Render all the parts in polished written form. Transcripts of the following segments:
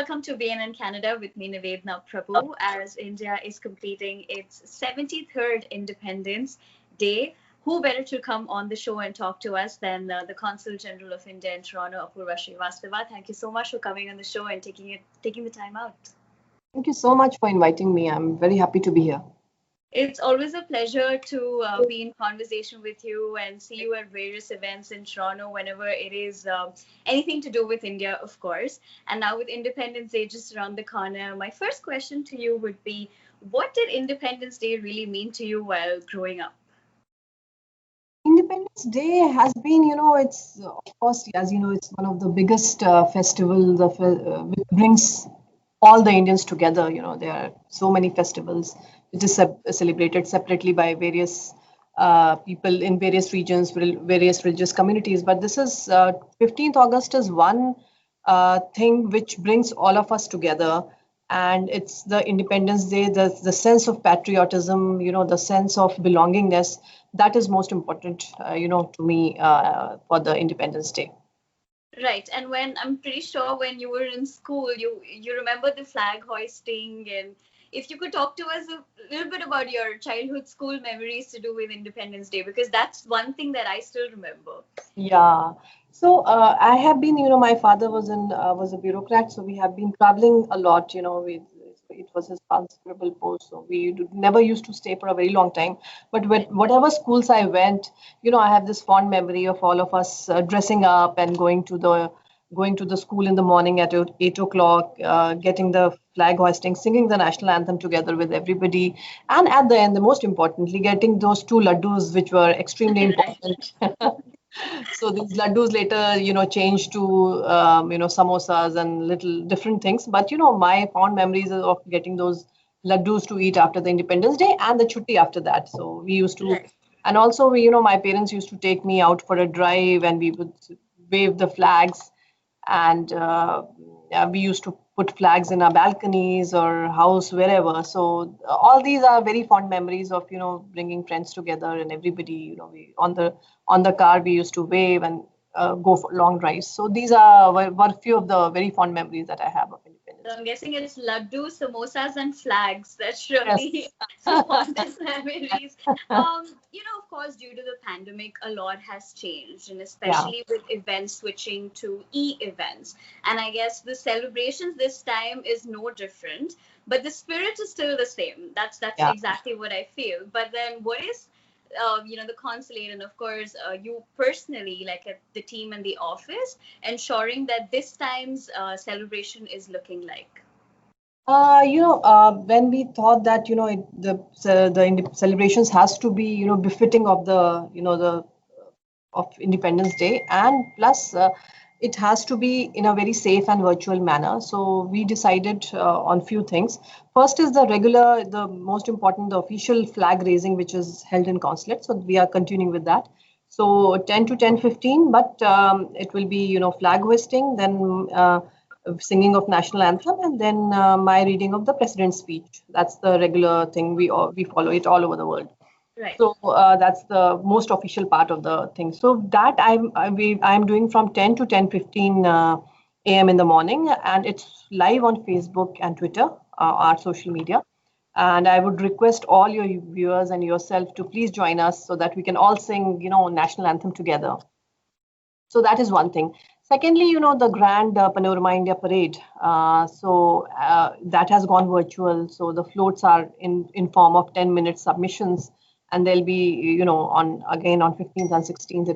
welcome to BNN Canada with me, Nivedna Prabhu, as India is completing its 73rd Independence Day. Who better to come on the show and talk to us than the Consul General of India in Toronto, Apoorva Srivastava. Thank you so much for coming on the show and taking the time out. Thank you so much for inviting me. I'm very happy to be here. It's always a pleasure to be in conversation with you and see you at various events in Toronto whenever it is anything to do with India, of course. And now with Independence Day just around the corner, my first question to you would be, what did Independence Day really mean to you while growing up? Independence Day has been, it's of course, as you know, it's one of the biggest festivals which brings all the Indians together. There are so many festivals. It is celebrated separately by various people in various regions, various religious communities. But this is 15th August is one thing which brings all of us together. And it's the Independence Day, the sense of patriotism, the sense of belongingness. That is most important, to me for the Independence Day. Right, and I'm pretty sure when you were in school, you remember the flag hoisting, and if you could talk to us a little bit about your childhood school memories to do with Independence Day, because that's one thing that I still remember. Yeah. So I have been, my father was a bureaucrat, so we have been traveling a lot. It was his considerable post, so we never used to stay for a very long time. But whatever schools I went, I have this fond memory of all of us dressing up and going to the school in the morning at 8 o'clock, getting the flag hoisting, singing the national anthem together with everybody, and at the end, the most importantly, getting those 2 laddus, which were extremely important. So these laddus later, changed to, samosas and little different things. But, my fond memories of getting those laddus to eat after the Independence Day and the chutti after that. So we used to, and also, my parents used to take me out for a drive and we would wave the flags. And we used to put flags in our balconies or house, wherever. So all these are very fond memories of, bringing friends together and everybody, we on the car, we used to wave and go for long drives. So these were few of the very fond memories that I have of Independence. So I'm guessing it's laddu, samosas, and flags. That's really some fondest memories. Of course, due to the pandemic, a lot has changed, and especially with events switching to e-events. And I guess the celebrations this time is no different, but the spirit is still the same. That's exactly what I feel. But then what is the consulate and of course you personally, like at the team in the office, ensuring that this time's celebration is looking like? When we thought that the celebrations has to be befitting of of Independence Day, and plus it has to be in a very safe and virtual manner. So we decided on few things. First is the most important, the official flag raising, which is held in consulate. So we are continuing with that. So 10 to 10:15, but it will be, flag hoisting, then singing of national anthem, and then my reading of the president's speech. That's the regular thing. We follow it all over the world. Right. So that's the most official part of the thing. So that I'm doing from 10 to 10:15 a.m. in the morning, and it's live on Facebook and Twitter, our social media. And I would request all your viewers and yourself to please join us so that we can all sing, national anthem together. So that is one thing. Secondly, the grand Panorama India Parade. So that has gone virtual. So the floats are in form of 10-minute submissions. And they'll be, on 15th and 16th,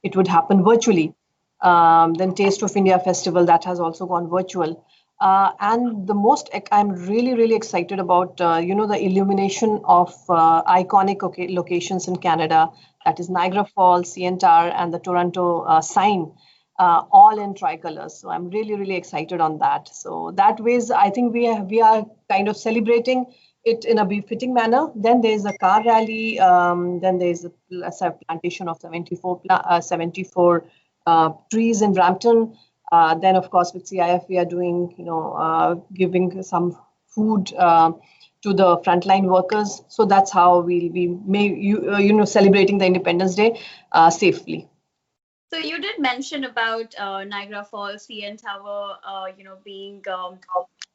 it would happen virtually. Then Taste of India Festival, that has also gone virtual. And the most I'm really, really excited about, the illumination of iconic locations in Canada. That is Niagara Falls, CN Tower, and the Toronto sign, all in tricolors. So I'm really, really excited on that. So that ways, I think we are kind of celebrating it in a befitting manner. Then there's a car rally. Then there's a plantation of 74 trees in Brampton. Then, of course, with CIF, we are doing, giving some food to the frontline workers. So that's how we'll be, celebrating the Independence Day safely. So you did mention about Niagara Falls, CN Tower, being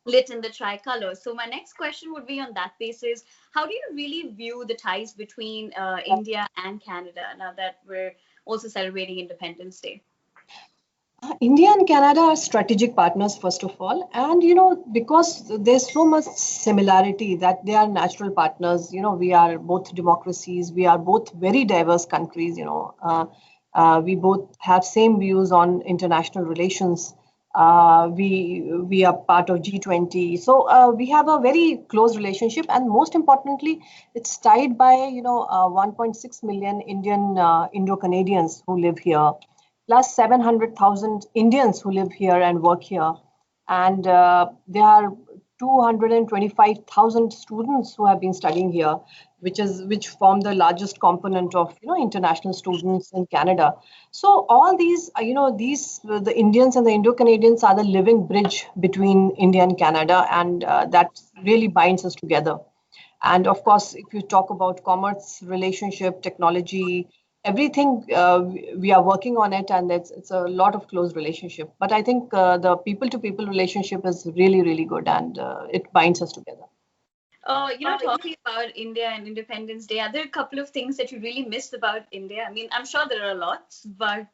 lit in the tricolor. So my next question would be on that basis. How do you really view the ties between India and Canada now that we're also celebrating Independence Day? India and Canada are strategic partners, first of all. And, because there's so much similarity that they are natural partners, we are both democracies, we are both very diverse countries, we both have same views on international relations. We are part of G20. So we have a very close relationship. And most importantly, it's tied by, 1.6 million Indian Indo-Canadians who live here, plus 700,000 Indians who live here and work here. And there are 225,000 students who have been studying here, which form the largest component of international students in Canada. So all these, the Indians and the Indo-Canadians are the living bridge between India and Canada, and that really binds us together. And of course, if you talk about commerce, relationship, technology, everything, we are working on it, and it's a lot of close relationship. But I think the people-to-people relationship is really, really good, and it binds us together. Talking about India and Independence Day, are there a couple of things that you really missed about India? I mean, I'm sure there are lots, but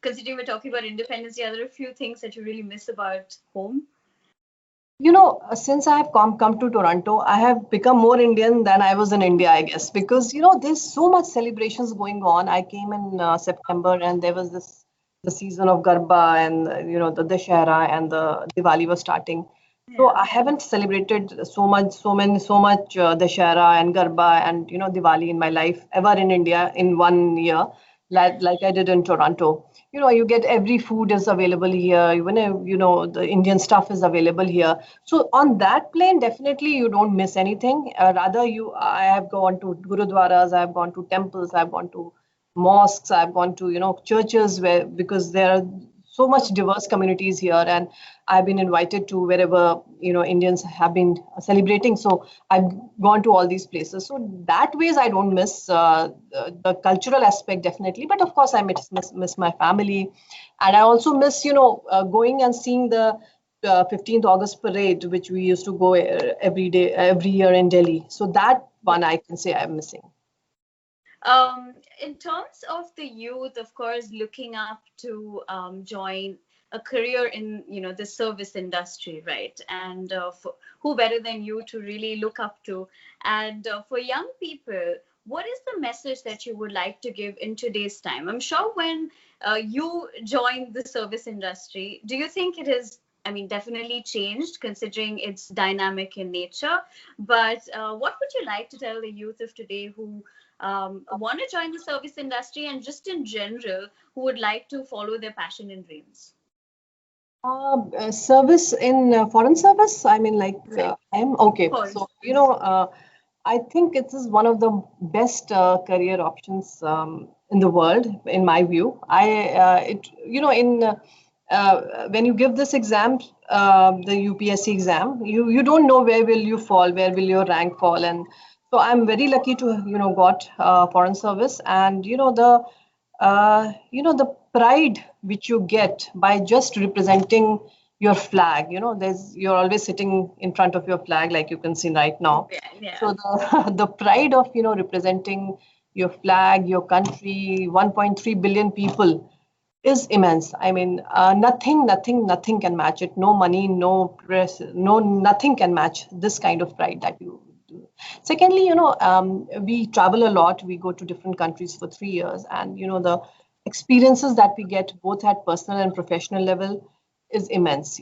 considering we're talking about Independence Day, are there a few things that you really miss about home? Since I have come to Toronto, I have become more Indian than I was in India, I guess, because there's so much celebrations going on. I came in September, and there was the season of Garba, and the Dashera and the Diwali was starting. So I haven't celebrated so much Dashera and Garba and Diwali in my life ever in India in 1 year, like I did in Toronto. You get every food is available here. Even the Indian stuff is available here. So on that plane, definitely you don't miss anything. Rather, I have gone to gurudwaras, I have gone to temples, I have gone to mosques, I have gone to churches, because there are so much diverse communities here, and I've been invited to wherever Indians have been celebrating. So I've gone to all these places. So that ways I don't miss the cultural aspect, definitely. But of course I miss my family, and I also miss going and seeing the 15th August parade, which we used to go every year in Delhi. So that one I can say I'm missing. In terms of the youth, of course, looking up to join a career in the service industry, right? And who better than you to really look up to? And for young people, what is the message that you would like to give in today's time? I'm sure when you joined the service industry, do you think it has, I mean, definitely changed considering it's dynamic in nature? But what would you like to tell the youth of today who want to join the service industry, and just in general who would like to follow their passion and dreams? Service in foreign service, I mean, like I'm okay. So I think it is one of the best career options in the world, in my view. When you give this exam, the UPSC exam, you don't know where will you fall, where will your rank fall, and so I'm very lucky to got foreign service, and the pride which you get by just representing your flag. You're always sitting in front of your flag, like you can see right now. Yeah. So the pride of representing your flag, your country, 1.3 billion people is immense. I mean, nothing can match it. No money, no press, nothing can match this kind of pride that you do. Secondly, we travel a lot. We go to different countries for 3 years, and the experiences that we get both at personal and professional level is immense.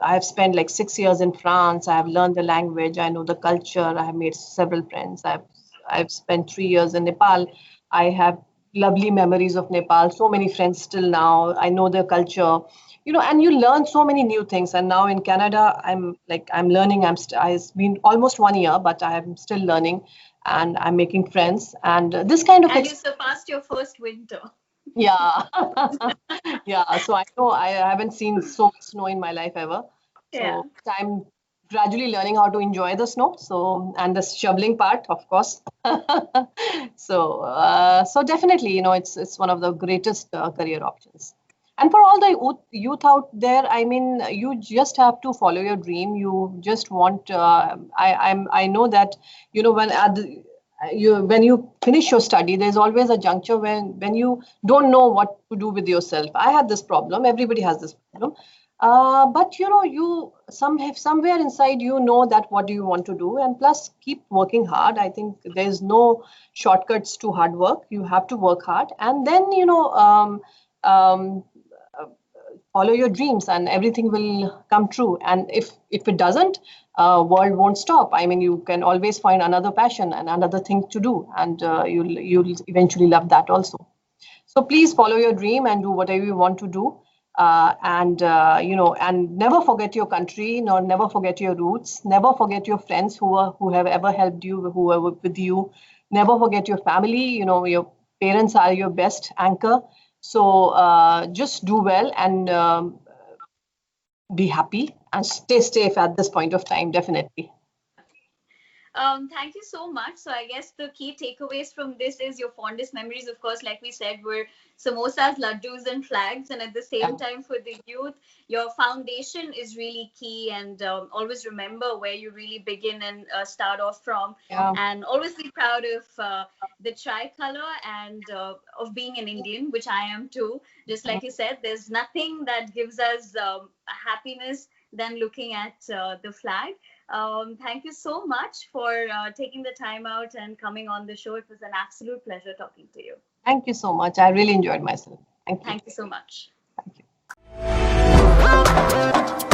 I have spent like 6 years in France. I have learned the language. I know the culture. I have made several friends. I've spent 3 years in Nepal. I have lovely memories of Nepal. So many friends still now. I know their culture. And you learn so many new things. And now in Canada, I'm learning. It's been almost 1 year, but I am still learning, and I'm making friends. And this kind of. And you surpassed your first winter. Yeah. Yeah. So I know I haven't seen so much snow in my life ever. So Yeah. I'm gradually learning how to enjoy the snow. So, and the shoveling part, of course. So definitely, it's one of the greatest career options. And for all the youth out there, I mean, you just have to follow your dream. You just want. I know that when you finish your study, there's always a juncture when you don't know what to do with yourself. I had this problem. Everybody has this problem. But you somewhere inside that what do you want to do, and plus keep working hard. I think there's no shortcuts to hard work. You have to work hard, and then um, follow your dreams, and everything will come true. And if it doesn't, world won't stop. I mean, you can always find another passion and another thing to do, and you'll eventually love that also. So please follow your dream and do whatever you want to do. And never forget your country, nor never forget your roots. Never forget your friends who have ever helped you, who are with you. Never forget your family. Your parents are your best anchor. So just do well and be happy and stay safe at this point of time, definitely. Thank you so much. So I guess the key takeaways from this is your fondest memories, of course, like we said, were samosas, laddus, and flags. And at the same time, for the youth, your foundation is really key. And always remember where you really begin and start off from. Yeah. And always be proud of the tricolor and of being an Indian, which I am too. Just like you said, there's nothing that gives us happiness than looking at the flag. Thank you so much for taking the time out and coming on the show. It was an absolute pleasure talking to you. Thank you so much. I really enjoyed myself. Thank you. Thank you so much. Thank you.